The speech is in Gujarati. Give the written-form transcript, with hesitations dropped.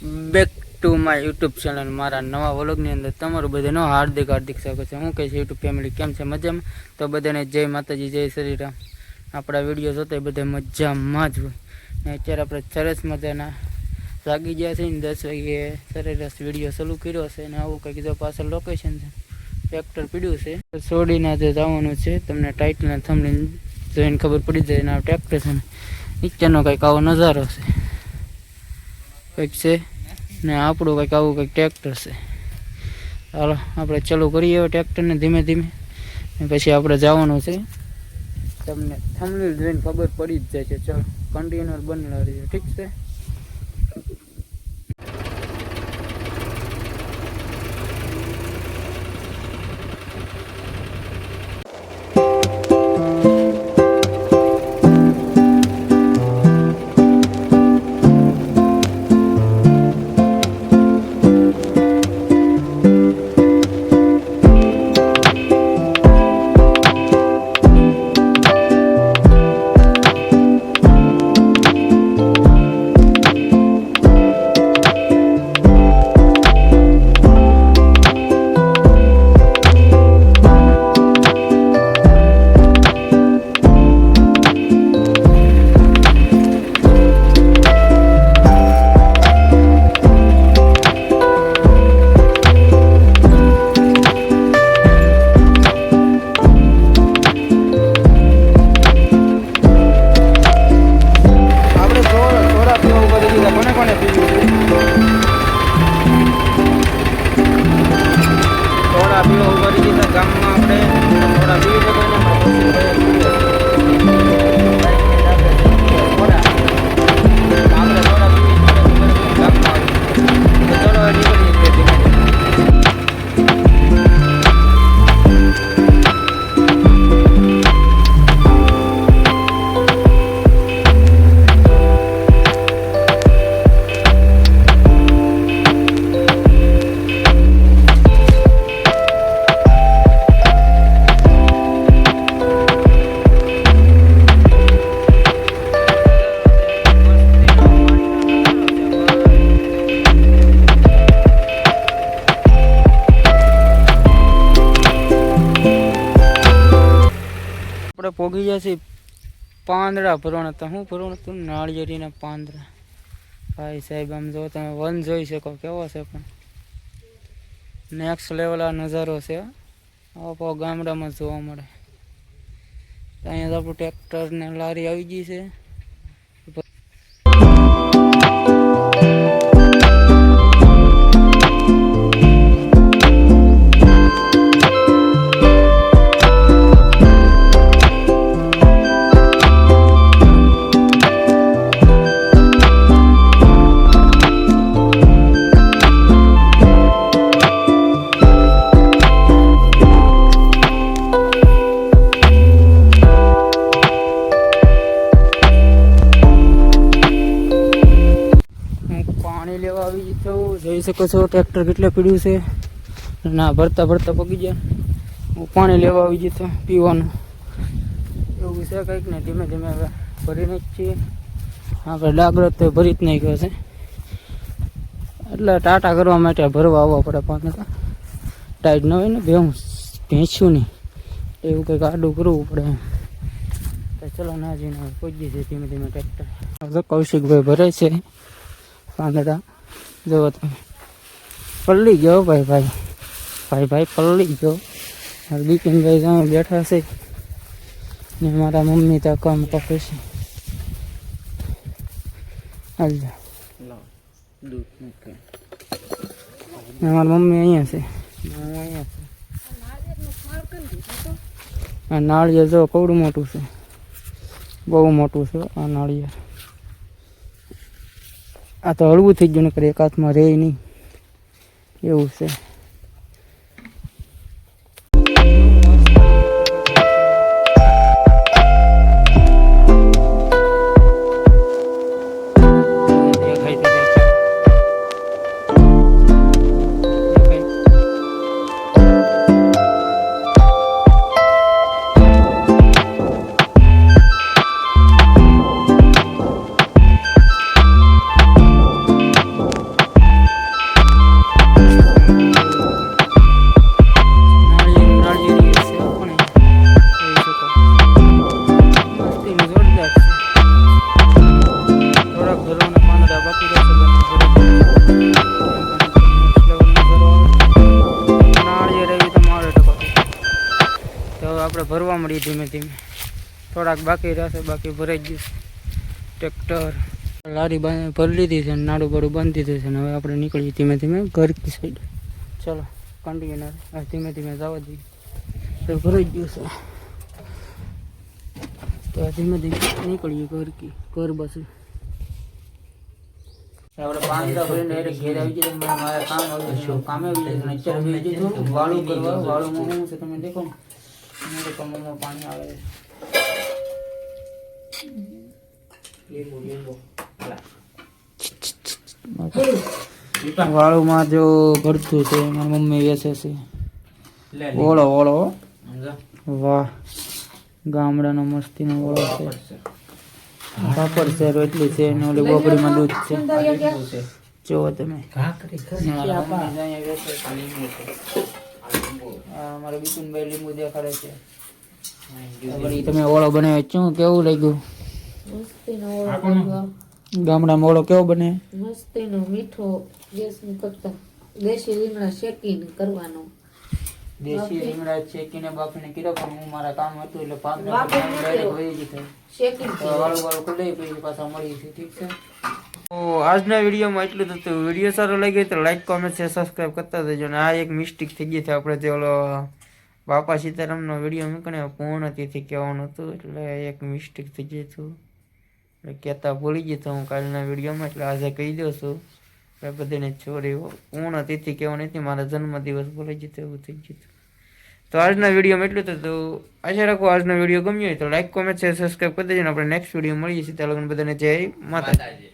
Back to my YouTube channel મારા નવા વ્લોગની અંદર તમારું બધાનો હાર્દિક સ્વાગત છે। હું કહે છે યુટ્યુબ ફેમિલી કેમ છે મજામાં? તો બધાને જય માતાજી જય શ્રી રામ। આપણા વિડીયો જોતા બધા મજામાં જ હોય ને અત્યારે આપણે સરસ મજાના જાગી ગયા છે ને 10 વાગે સરેરાશ વિડીયો ચાલુ કર્યો છે ને આવું કંઈક જો પાછળ લોકેશન છે ટ્રેક્ટર પીડ્યું છે છોડીને આજે જવાનું છે। તમને ટાઇટલને થંબનેલ જોઈને ખબર પડી જાય ને આ ટ્રેક્ટર છે ને નીચેનો કંઈક આવો નજારો છે કંઈક છે ને આપણું કંઈક આવું કંઈક ટ્રેક્ટર છે। ચાલો આપણે ચાલુ કરીએ ટ્રેક્ટરને ધીમે ધીમે પછી આપણે જવાનું છે। તમને થંબનેલ જોઈને ખબર પડી જ જાય છે। ચાલો કન્ટિન્યુઅર બનેલા રહીએ, ઠીક છે। પોગી જશે પાંદડા ભરવાના હતા। શું ભરવાનું હતું? નાળિયેરીના પાંદડા। ભાઈ સાહેબ આમ જો તમે વન જોઈ શકો કેવો છે, પણ નેક્સ્ટ લેવલ આ નજારો છે। આવો ગામડામાં જોવા મળે। અહીંયા આપણું ટ્રેક્ટર ને લારી આવી ગઈ છે। લેવા આવી તો જોઈ શકો છો ટ્રેક્ટર કેટલે પીડ્યું છે ના ભરતા ભરતા પગી ગયા। હું પાણી લેવા આવી જતો પીવાનું એવું છે કંઈક ને ધીમે ધીમે હવે ભરીને જ છીએ। આપણે ડાગરો તો ભરી જ નાખ્યો છે એટલે ટાટા કરવા માટે ભરવા આવવા પડે, પણ ટાઈટ ન હોય ને ભેંસ્યું નહીં એવું કંઈક આડું કરવું પડે। તો ચલો ના જઈને પહોંચી છે ધીમે ધીમે ટ્રેક્ટર। કૌશિકભાઈ ભરે છે પાંદડા, જો તમે પલ્લી ગયો ભાઈ પલ્લી ગયો। બિપિનભાઈ ત્યાં બેઠા છે ને મારા મમ્મી ત્યાં કામ કરે છે। મારા મમ્મી અહીંયા છે, આ નાળિયેર જો કવડું મોટું છે, બહુ મોટું છે આ નાળિયેર। આ તો હળવું થઈ ગયું, નકર એક હાથમાં રહે નહીં એવું છે। મળીએ ધીમે ધીમે. થોડાક બાકી રહેશે, બાકી ભરાઈ ગયું ટ્રેક્ટર. લારી ભરી લીધી છે, નાડું બાડું બાંધી દીધું છે ને હવે આપણે નીકળીએ ધીમે ધીમે ઘર કી સાઈડ. ચલો કન્ટિન્યુ ધીમે ધીમે જવા દઈએ. તો ભરાઈ ગયું છે તો ધીમે ધીમે નીકળીએ ઘર બાજુ. આપણે પાંદડા ભરીને ઘેર આવી જઈએ. મારે કામ આવ્યું, કામે આવી જાય. અત્યારે આવી જઈએ વાળું કરવા. વાળુંમાં શું છે તમે દેખો ને, મારે કમરમાં પાણી આવે છે. વાળુમાં જો ભરતું છે, મારી મમ્મી વેચે છે. ઓળો ઓળો વાહ, ગામડાનો મસ્તીનો ઓળો છે. કાપડ છે, રોટલી છે ને ઓલી બોકડીમાં દૂધ છે. જોવો તમે મારા બિપિનભાઈ લીંબુ દેખાડે છે. તમે ઓળો બનાવ્યો શું કેવું લાગ્યું? ગામડામાં ઓળો કેવો બને? મસ્તીનો મીઠો ગેસની કરતા દેશી રીંગણા શેકીને કરવાનો. દેશી રીંગણા શેકીને બાફીને કીધો પણ હું મારા કામ હતું એટલે ડાયરેક્ટ વહી ગઈ શેકીને વાળું વાળું ખુલ્લે પછી પાછા મળી છે. ઠીક છે, તો આજના વિડીયોમાં એટલું જ હતું. વિડીયો સારો લાગ્યો તો લાઈક કોમેન્ટ શેર સબસ્ક્રાઈબ કરતા જજો. અને આ એક મિસ્ટેક થઈ ગઈ છે આપણે જે ઓલો બાપા સીતારામનો વિડીયો મૂકીને પૂર્ણ તિથિ કહેવાનું હતું એટલે એક મિસ્ટેક થઈ ગઈ હતું. એટલે કહેતા ભૂલી ગયો હું કાલના વિડીયોમાં, એટલે આજે કહી દઉં છું. બધાને છોરી પૂર્ણ તિથિ કહેવાની હતી, મારા જન્મદિવસ ભૂલી જતો એવું થઈ ગયું. તો આજના વિડીયોમાં એટલું હતું. તો આશા રાખો આજનો વિડીયો ગમ્યો હોય તો લાઈક કોમેન્ટ શેર સબસ્ક્રાઈબ કરી દેજો. આપણે નેક્સ્ટ વિડીયો મળીએ છીએ. ત્યાં લગન બધાને જય માતાજી.